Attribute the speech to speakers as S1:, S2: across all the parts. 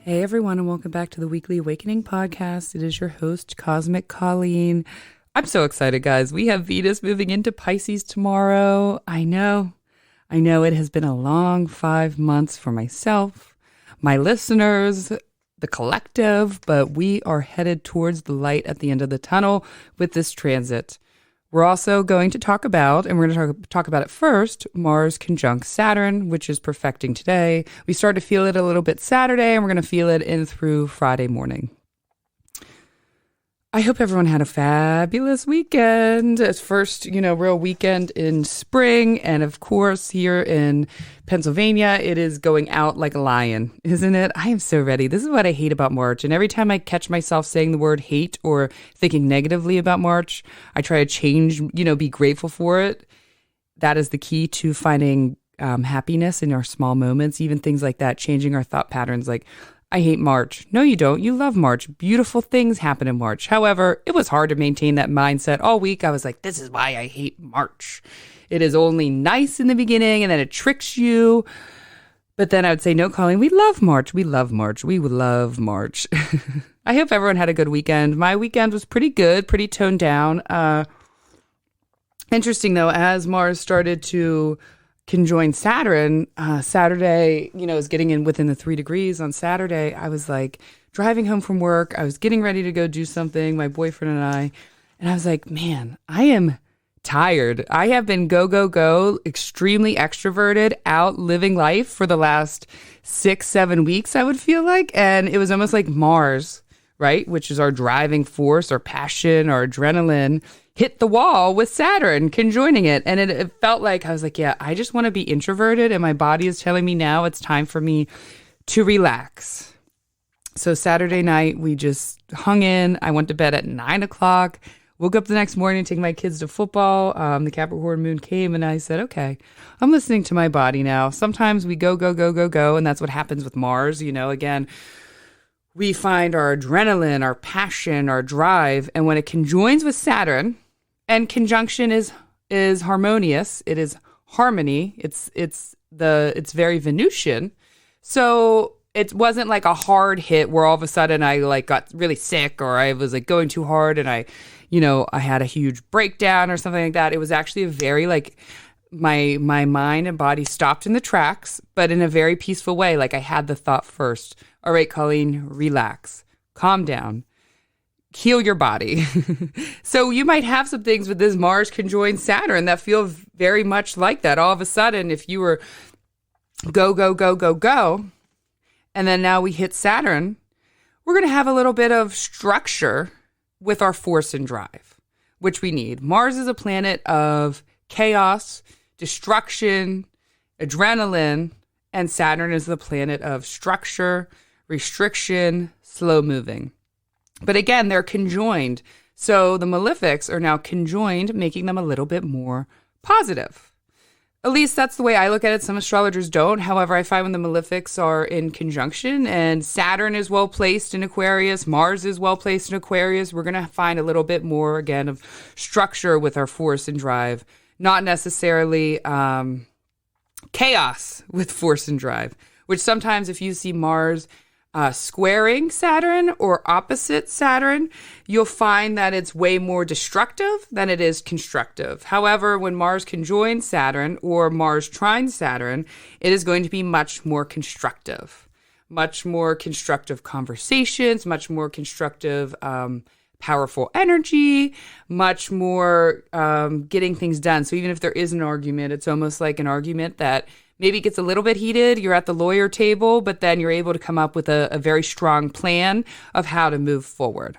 S1: Hey everyone, and welcome back to the Weekly Awakening podcast. It is your host, Cosmic Colleen. I'm so excited, guys. We have Venus moving into Pisces tomorrow. I know it has been a long 5 months for myself, my listeners, the collective, but we are headed towards the light at the end of the tunnel with this transit. We're also going to talk about, and we're going to talk about it first, Mars conjunct Saturn, which is perfecting today. We start to feel it a little bit Saturday, and we're going to feel it in through Friday morning. I hope everyone had a fabulous weekend. It's first, real weekend in spring. And of course, here in Pennsylvania, it is going out like a lion, isn't it? I am so ready. This is what I hate about March. And every time I catch myself saying the word hate or thinking negatively about March, I try to change, be grateful for it. That is the key to finding happiness in our small moments, even things like that, changing our thought patterns like, I hate March. No, you don't. You love March. Beautiful things happen in March. However, it was hard to maintain that mindset all week. I was like, this is why I hate March. It is only nice in the beginning and then it tricks you. But then I would say, no, Colleen, we love March. We love March. We love March. I hope everyone had a good weekend. My weekend was pretty good, pretty toned down. Interesting, though, as Mars started to conjoin Saturn, Saturday, is getting in within the 3 degrees on Saturday. I was like driving home from work. I was getting ready to go do something, my boyfriend and I was like, man, I am tired. I have been go, extremely extroverted, out living life for the last 6-7 weeks, I would feel like. And it was almost like Mars, right? Which is our driving force, our passion, our adrenaline, hit the wall with Saturn conjoining it. And it felt like, I was like, yeah, I just want to be introverted. And my body is telling me now it's time for me to relax. So Saturday night, we just hung in. I went to bed at 9 o'clock, woke up the next morning, taking my kids to football. The Capricorn moon came and I said, okay, I'm listening to my body now. Sometimes we go. And that's what happens with Mars. Again, we find our adrenaline, our passion, our drive. And when it conjoins with Saturn, and conjunction is harmonious. It is harmony. It's very Venusian. So it wasn't like a hard hit where all of a sudden I like got really sick or I was like going too hard and I had a huge breakdown or something like that. It was actually a very like my mind and body stopped in the tracks, but in a very peaceful way. Like I had the thought first. All right, Colleen, relax, calm down. Heal your body. So you might have some things with this Mars conjoined Saturn that feel very much like that. All of a sudden, if you were go, and then now we hit Saturn, we're going to have a little bit of structure with our force and drive, which we need. Mars is a planet of chaos, destruction, adrenaline, and Saturn is the planet of structure, restriction, slow moving. But again, they're conjoined. So the malefics are now conjoined, making them a little bit more positive. At least that's the way I look at it. Some astrologers don't. However, I find when the malefics are in conjunction and Saturn is well placed in Aquarius, Mars is well placed in Aquarius, we're going to find a little bit more, again, of structure with our force and drive. Not necessarily chaos with force and drive, which sometimes if you see Mars squaring Saturn or opposite Saturn, you'll find that it's way more destructive than it is constructive. However, when Mars conjoins Saturn or Mars trines Saturn, it is going to be much more constructive conversations, much more constructive, powerful energy, much more getting things done. So even if there is an argument, it's almost like an argument that maybe it gets a little bit heated. You're at the lawyer table, but then you're able to come up with a very strong plan of how to move forward.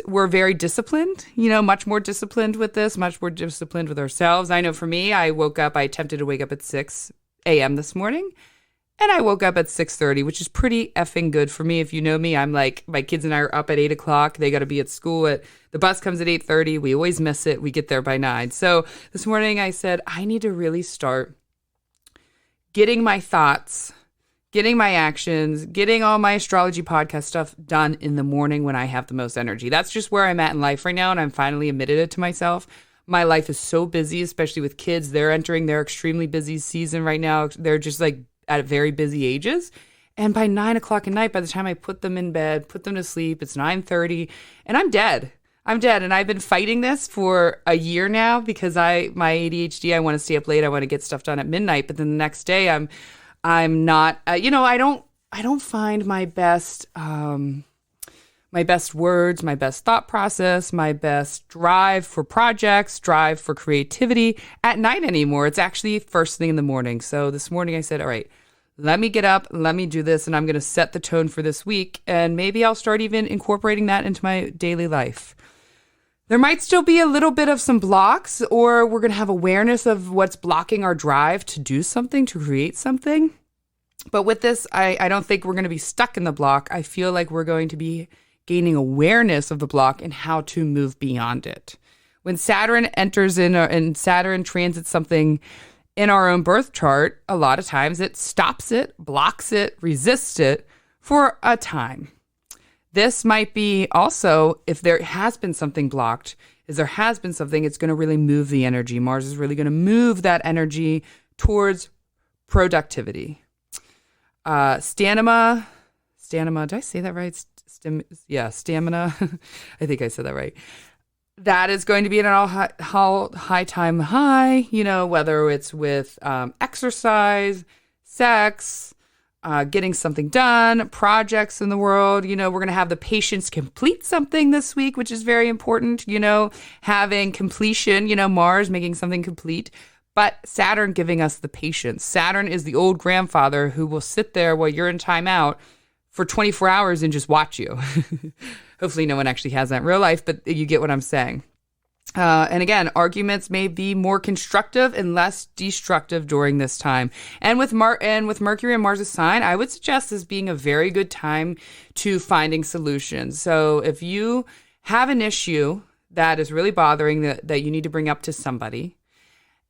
S1: We're very disciplined, much more disciplined with this, much more disciplined with ourselves. I know for me, I attempted to wake up at 6 a.m. this morning, and I woke up at 6:30, which is pretty effing good for me. If you know me, I'm like, my kids and I are up at 8 o'clock. They got to be at school the bus comes at 8:30. We always miss it. We get there by 9. So this morning I said, I need to really start getting my thoughts, getting my actions, getting all my astrology podcast stuff done in the morning when I have the most energy. That's just where I'm at in life right now, and I'm finally admitted it to myself. My life is so busy, especially with kids. They're entering their extremely busy season right now. They're just like at very busy ages. And by 9 o'clock at night, by the time I put them in bed, put them to sleep, it's 9:30 and I'm dead. I'm dead. And I've been fighting this for a year now because my ADHD, I want to stay up late. I want to get stuff done at midnight. But then the next day I'm not, I don't find my best words, my best thought process, my best drive for projects, drive for creativity at night anymore. It's actually first thing in the morning. So this morning I said, all right, let me get up, let me do this, and I'm going to set the tone for this week. And maybe I'll start even incorporating that into my daily life. There might still be a little bit of some blocks, or we're going to have awareness of what's blocking our drive to do something, to create something. But with this, I don't think we're going to be stuck in the block. I feel like we're going to be gaining awareness of the block and how to move beyond it. When Saturn enters in and Saturn transits something in our own birth chart, a lot of times it stops it, blocks it, resists it for a time. This might be also, if there has been something blocked, it's going to really move the energy. Mars is really going to move that energy towards productivity. Stamina, did I say that right? Stamina. I think I said that right. That is going to be at an all high time high, whether it's with exercise, sex, getting something done, projects in the world. We're going to have the patience complete something this week, which is very important, having completion, Mars making something complete. But Saturn giving us the patience. Saturn is the old grandfather who will sit there while you're in timeout for 24 hours and just watch you. Hopefully no one actually has that in real life, but you get what I'm saying. And again, arguments may be more constructive and less destructive during this time. And with Mercury and Mars' sign, I would suggest this being a very good time to finding solutions. So if you have an issue that is really bothering that you need to bring up to somebody,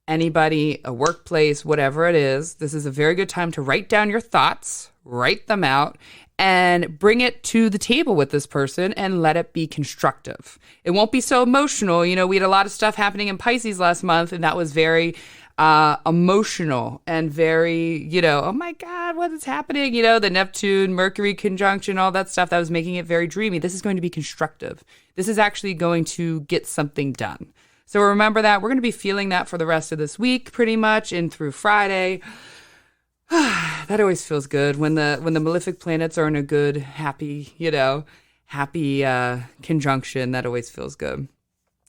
S1: anybody, a workplace, whatever it is, this is a very good time to write down your thoughts, write them out, and bring it to the table with this person and let it be constructive. It won't be so emotional. We had a lot of stuff happening in Pisces last month, and that was very emotional and very, oh my God, what is happening? The Neptune, Mercury conjunction, all that stuff that was making it very dreamy. This is going to be constructive. This is actually going to get something done. So remember that. We're going to be feeling that for the rest of this week, pretty much, and through Friday. That always feels good when the malefic planets are in a good, happy conjunction. That always feels good.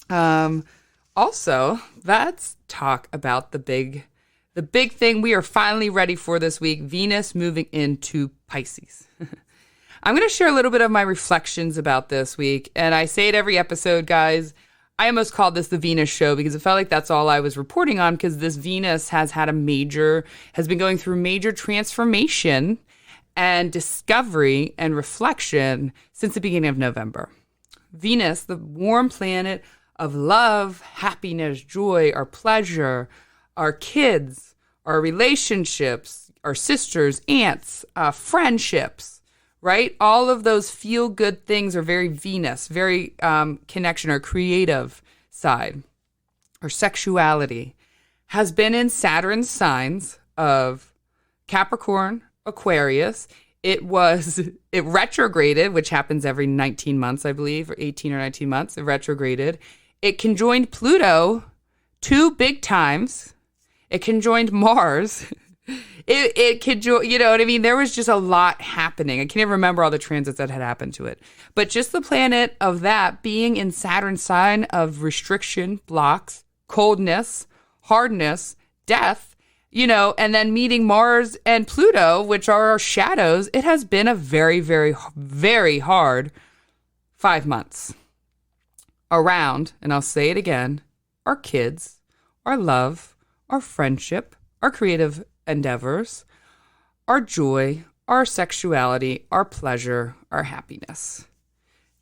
S1: Also, let's talk about the big thing we are finally ready for this week: Venus moving into Pisces. I'm going to share a little bit of my reflections about this week, and I say it every episode, guys. I almost called this the Venus show because it felt like that's all I was reporting on, because this Venus has been going through major transformation and discovery and reflection since the beginning of November. Venus, the warm planet of love, happiness, joy, our pleasure, our kids, our relationships, our sisters, aunts, friendships, right? All of those feel-good things are very Venus, very connection, our creative side. Our sexuality has been in Saturn's signs of Capricorn, Aquarius. It retrograded, which happens every 19 months, I believe, or 18 or 19 months. It retrograded. It conjoined Pluto 2 big times. It conjoined Mars. It could, you know what I mean? There was just a lot happening. I can't even remember all the transits that had happened to it. But just the planet of that being in Saturn's sign of restriction, blocks, coldness, hardness, death, and then meeting Mars and Pluto, which are our shadows, it has been a very, very, very hard 5 months around, and I'll say it again, our kids, our love, our friendship, our creative endeavors, our joy, our sexuality, our pleasure, our happiness.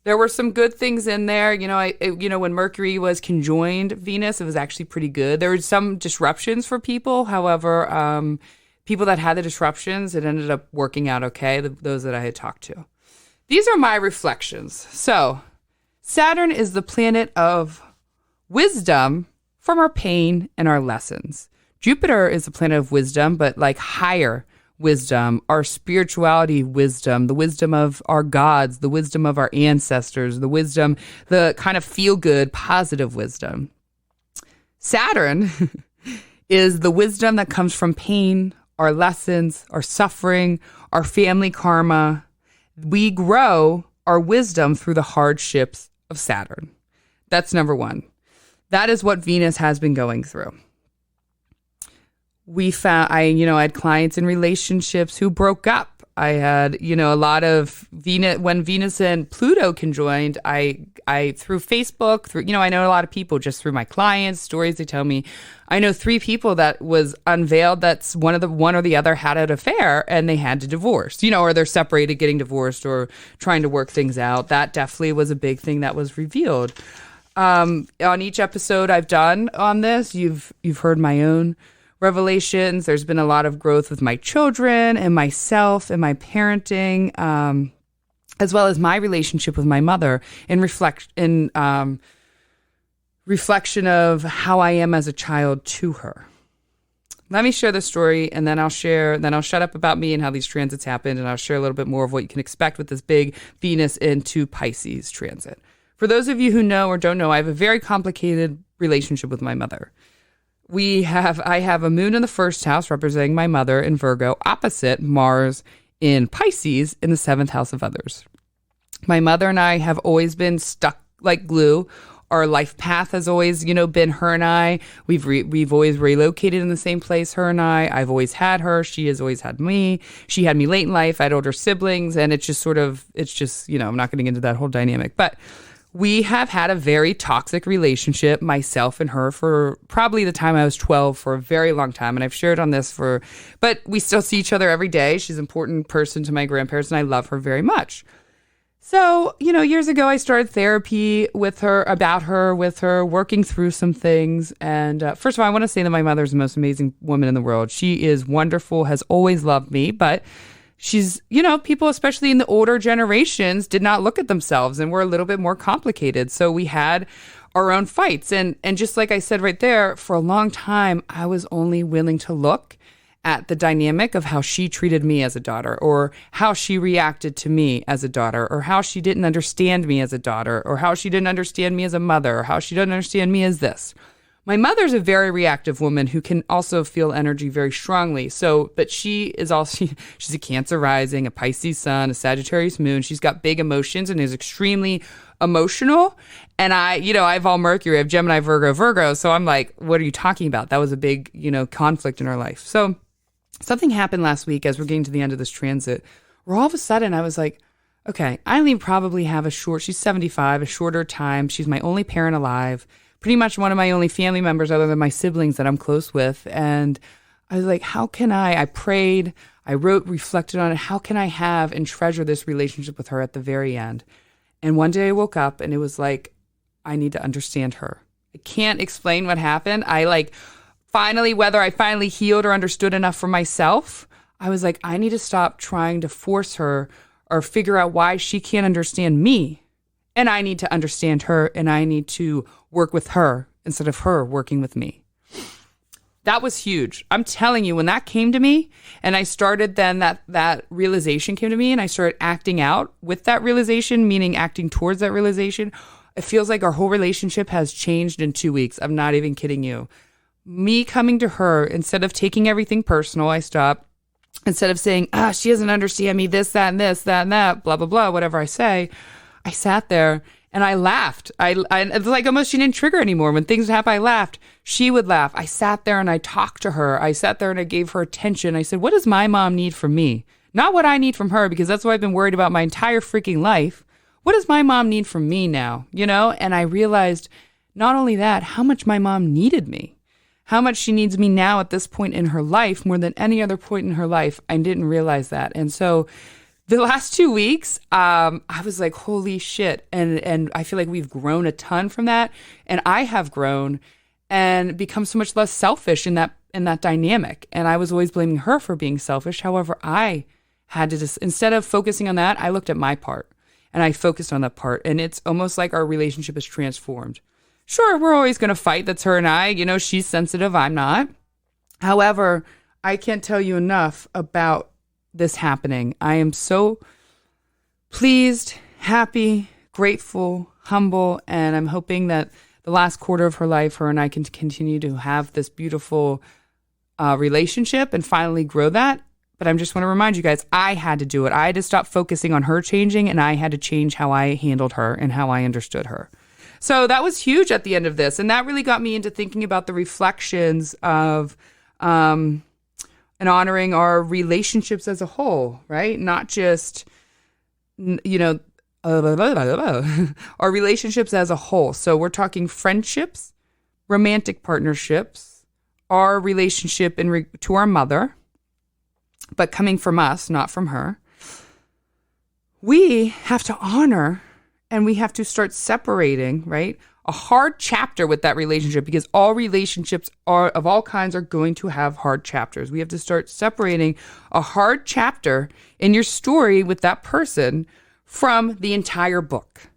S1: There were some good things in there. When Mercury was conjoined Venus, it was actually pretty good. There were some disruptions for people. However, people that had the disruptions, it ended up working out okay, those that I had talked to. These are my reflections. So, Saturn is the planet of wisdom from our pain and our lessons. Jupiter is a planet of wisdom, but like higher wisdom, our spirituality wisdom, the wisdom of our gods, the wisdom of our ancestors, the kind of feel-good, positive wisdom. Saturn is the wisdom that comes from pain, our lessons, our suffering, our family karma. We grow our wisdom through the hardships of Saturn. That's number one. That is what Venus has been going through. I had clients in relationships who broke up. I had, a lot of Venus, when Venus and Pluto conjoined, I through Facebook, I know a lot of people just through my clients, stories they tell me. I know 3 people that was unveiled that's one or the other had an affair and they had to divorce, or they're separated, getting divorced or trying to work things out. That definitely was a big thing that was revealed. On each episode I've done on this, you've heard my own revelations. There's been a lot of growth with my children and myself and my parenting, as well as my relationship with my mother in reflection of how I am as a child to her. Let me share the story, and then I'll shut up about me and how these transits happened, and I'll share a little bit more of what you can expect with this big Venus into Pisces transit. For those of you who know or don't know, I have a very complicated relationship with my mother. I have a moon in the first house representing my mother in Virgo, opposite Mars in Pisces in the 7th house of others. My mother and I have always been stuck like glue. Our life path has always, been her and I. We've always relocated in the same place, her and I. I've always had her. She has always had me. She had me late in life. I had older siblings, and it's just, I'm not getting into that whole dynamic, but we have had a very toxic relationship, myself and her, for probably the time I was 12, for a very long time. And I've shared on this but we still see each other every day. She's an important person to my grandparents, and I love her very much. So, years ago, I started therapy with her, working through some things. And first of all, I want to say that my mother's the most amazing woman in the world. She is wonderful, has always loved me, but she's, people, especially in the older generations, did not look at themselves and were a little bit more complicated. So we had our own fights. And just like I said right there, for a long time, I was only willing to look at the dynamic of how she treated me as a daughter, or how she reacted to me as a daughter, or how she didn't understand me as a daughter, or how she didn't understand me as a mother, or how she didn't understand me as this. My mother's a very reactive woman who can also feel energy very strongly. But she is also, she's a Cancer rising, a Pisces sun, a Sagittarius moon. She's got big emotions and is extremely emotional. And I have all Mercury, I have Gemini, Virgo. So I'm like, what are you talking about? That was a big, conflict in our life. So something happened last week as we're getting to the end of this transit, where all of a sudden I was like, okay, I only probably have she's 75, a shorter time. She's my only parent alive. Pretty much one of my only family members other than my siblings that I'm close with. And I was like, how can I prayed, I wrote, reflected on it. How can I have and treasure this relationship with her at the very end? And one day I woke up and it was like, I need to understand her. I can't explain what happened. Whether I finally healed or understood enough for myself, I was like, I need to stop trying to force her or figure out why she can't understand me. And I need to understand her, and I need to work with her instead of her working with me. That was huge. I'm telling you, when that came to me, and I started then that realization came to me, and I started acting out with that realization, meaning acting towards that realization, it feels like our whole relationship has changed in 2 weeks. I'm not even kidding you. Me coming to her, instead of taking everything personal, I stopped. Instead of saying, she doesn't understand me, this, that, and this, that, and that, blah, blah, blah, whatever I say, I sat there and I laughed. It's like almost she didn't trigger anymore. When things would happen, I laughed. She would laugh. I sat there and I talked to her. I sat there and I gave her attention. I said, what does my mom need from me? Not what I need from her, because that's what I've been worried about my entire freaking life. What does my mom need from me now? And I realized not only that, how much my mom needed me. How much she needs me now at this point in her life more than any other point in her life. I didn't realize that. And so the last 2 weeks, I was like, holy shit. And I feel like we've grown a ton from that. And I have grown and become so much less selfish in that dynamic. And I was always blaming her for being selfish. However, I had to instead of focusing on that, I looked at my part and I focused on that part. And it's almost like our relationship is transformed. Sure, we're always going to fight. That's her and I. She's sensitive. I'm not. However, I can't tell you enough about this happening. I am so pleased, happy, grateful, humble, and I'm hoping that the last quarter of her life, her and I can continue to have this beautiful relationship and finally grow that. But I just want to remind you guys, I had to do it. I had to stop focusing on her changing, and I had to change how I handled her and how I understood her. So that was huge at the end of this. And that really got me into thinking about the reflections of and honoring our relationships as a whole, right? Not just, our relationships as a whole. So we're talking friendships, romantic partnerships, our relationship to our mother, but coming from us, not from her. We have to honor and we have to start separating, right? A hard chapter with that relationship, because all relationships of all kinds are going to have hard chapters. We have to start separating a hard chapter in your story with that person from the entire book.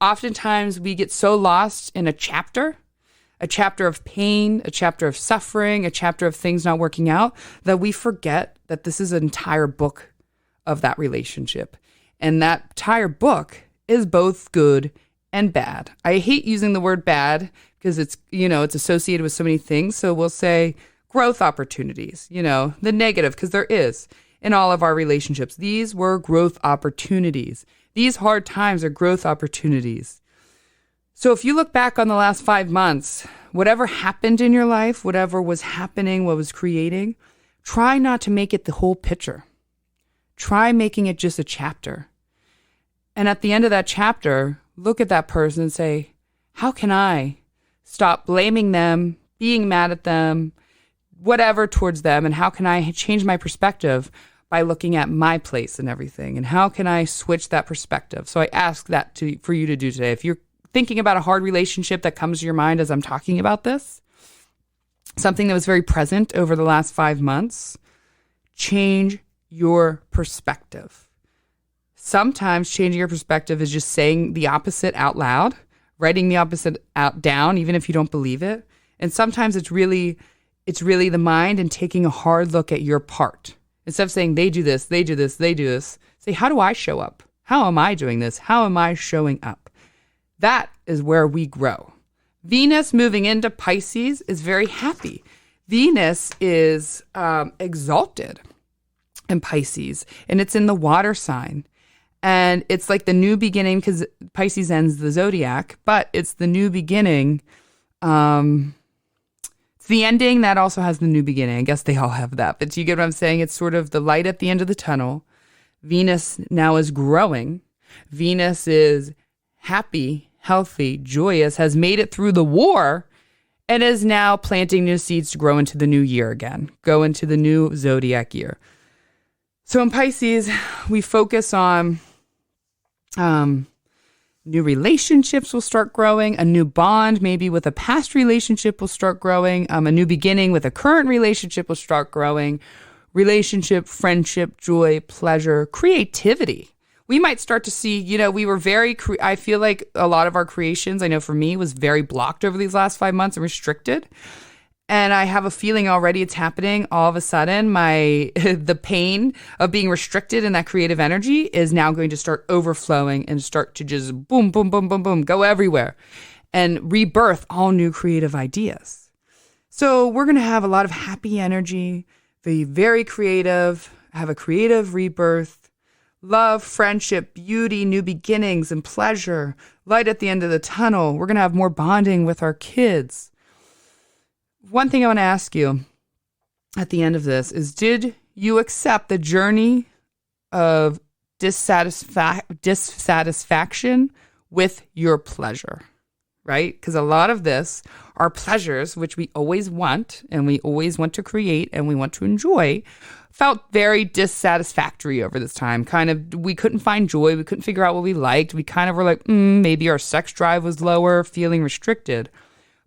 S1: Oftentimes we get so lost in a chapter of pain, a chapter of suffering, a chapter of things not working out, that we forget that this is an entire book of that relationship. And that entire book is both good and bad. I hate using the word bad because it's associated with so many things. So we'll say growth opportunities, the negative, because there is in all of our relationships. These were growth opportunities. These hard times are growth opportunities. So if you look back on the last 5 months, whatever happened in your life, whatever was happening, what was creating, try not to make it the whole picture. Try making it just a chapter. And at the end of that chapter, look at that person and say, how can I stop blaming them, being mad at them, whatever towards them, and how can I change my perspective by looking at my place and everything? And how can I switch that perspective? So I ask that for you to do today. If you're thinking about a hard relationship that comes to your mind as I'm talking about this, something that was very present over the last 5 months, change your perspective. Sometimes changing your perspective is just saying the opposite out loud, writing the opposite down, even if you don't believe it. And sometimes it's really the mind and taking a hard look at your part. Instead of saying they do this, they do this, they do this, say, how do I show up? How am I doing this? How am I showing up? That is where we grow. Venus moving into Pisces is very happy. Venus is exalted in Pisces, and it's in the water sign. And it's like the new beginning, because Pisces ends the zodiac, but it's the new beginning. It's the ending that also has the new beginning. I guess they all have that. But you get what I'm saying? It's sort of the light at the end of the tunnel. Venus now is growing. Venus is happy, healthy, joyous, has made it through the war, and is now planting new seeds to grow into the new year again, go into the new zodiac year. So in Pisces, we focus on new relationships will start growing. A new bond, maybe with a past relationship, will start growing. A new beginning with a current relationship will start growing. Relationship, friendship, joy, pleasure, creativity. We might start to see, we were I feel like a lot of our creations, I know for me, was very blocked over these last 5 months and restricted. And I have a feeling already it's happening. All of a sudden, the pain of being restricted in that creative energy is now going to start overflowing and start to just boom, boom, boom, boom, boom, go everywhere and rebirth all new creative ideas. So we're going to have a lot of happy energy, be very creative, have a creative rebirth, love, friendship, beauty, new beginnings, and pleasure, light at the end of the tunnel. We're going to have more bonding with our kids. One thing I want to ask you at the end of this is, did you accept the journey of dissatisfaction with your pleasure, right? Because a lot of this are pleasures, which we always want, and we always want to create, and we want to enjoy, felt very dissatisfactory over this time. We couldn't find joy. We couldn't figure out what we liked. We kind of were like, maybe our sex drive was lower, feeling restricted.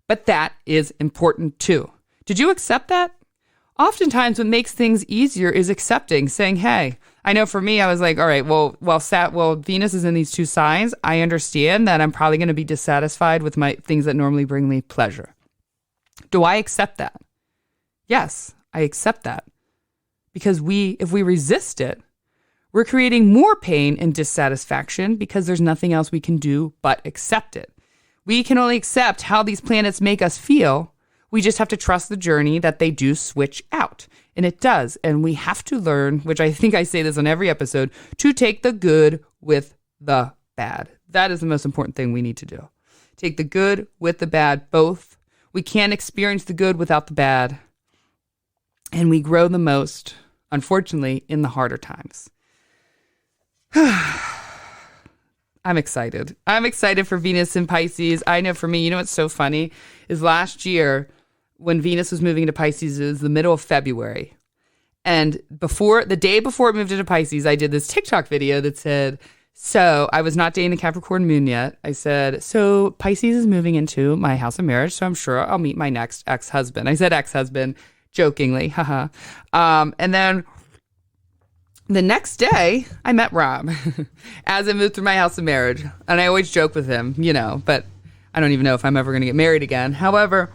S1: But that is important too. Did you accept that? Oftentimes what makes things easier is accepting, saying, hey, I know for me, I was like, all right, well, Venus is in these two signs. I understand that I'm probably going to be dissatisfied with my things that normally bring me pleasure. Do I accept that? Yes, I accept that. because if we resist it, we're creating more pain and dissatisfaction because there's nothing else we can do but accept it. We can only accept how these planets make us feel. We just have to trust the journey that they do switch out. And it does. And we have to learn, which I think I say this on every episode, to take the good with the bad. That is the most important thing we need to do. Take the good with the bad, both. We can't experience the good without the bad. And we grow the most, unfortunately, in the harder times. I'm excited. I'm excited for Venus in Pisces. I know for me, you know what's so funny is last year when Venus was moving into Pisces, it was the middle of February. And the day before it moved into Pisces, I did this TikTok video that said, so I was not dating the Capricorn moon yet. I said, so Pisces is moving into my house of marriage, so I'm sure I'll meet my next ex-husband. I said ex-husband jokingly, haha. And then the next day, I met Rob as I moved through my house of marriage. And I always joke with him, but I don't even know if I'm ever going to get married again. However,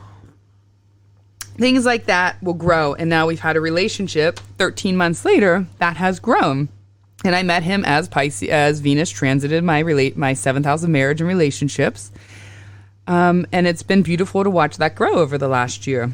S1: things like that will grow. And now we've had a relationship 13 months later that has grown. And I met him as Venus transited my seventh house of marriage and relationships. And it's been beautiful to watch that grow over the last year.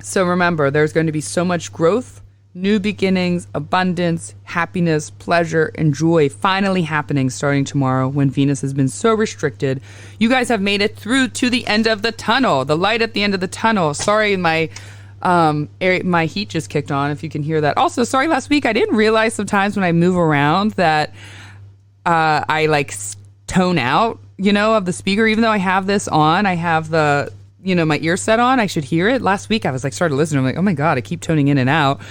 S1: So remember, there's going to be so much growth, new beginnings, abundance, happiness, pleasure, and joy finally happening starting tomorrow when Venus has been so restricted. You guys have made it through to the end of the tunnel, the light at the end of the tunnel. Sorry, my heat just kicked on, if you can hear that. Also, sorry, last week I didn't realize sometimes when I move around that I tone out, of the speaker. Even though I have this on, I have the, my ear set on, I should hear it. Last week I was started listening. I'm like, oh my God, I keep toning in and out.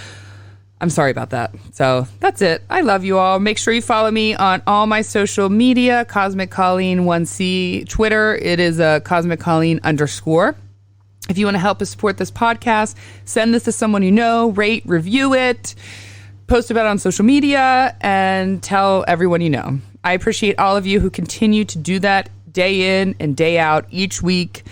S1: I'm sorry about that. So that's it. I love you all. Make sure you follow me on all my social media, Cosmic Colleen 1C, Twitter. It is Cosmic Colleen _. If you want to help us support this podcast, send this to someone you know, rate, review it, post about it on social media, and tell everyone you know. I appreciate all of you who continue to do that day in and day out each week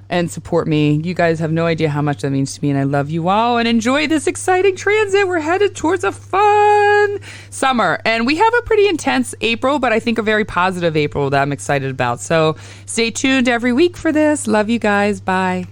S1: and support me. You guys have no idea how much that means to me, and I love you all, and enjoy this exciting transit. We're headed towards a fun summer, and we have a pretty intense April, but I think a very positive April that I'm excited about. So stay tuned every week for this. Love you guys. Bye.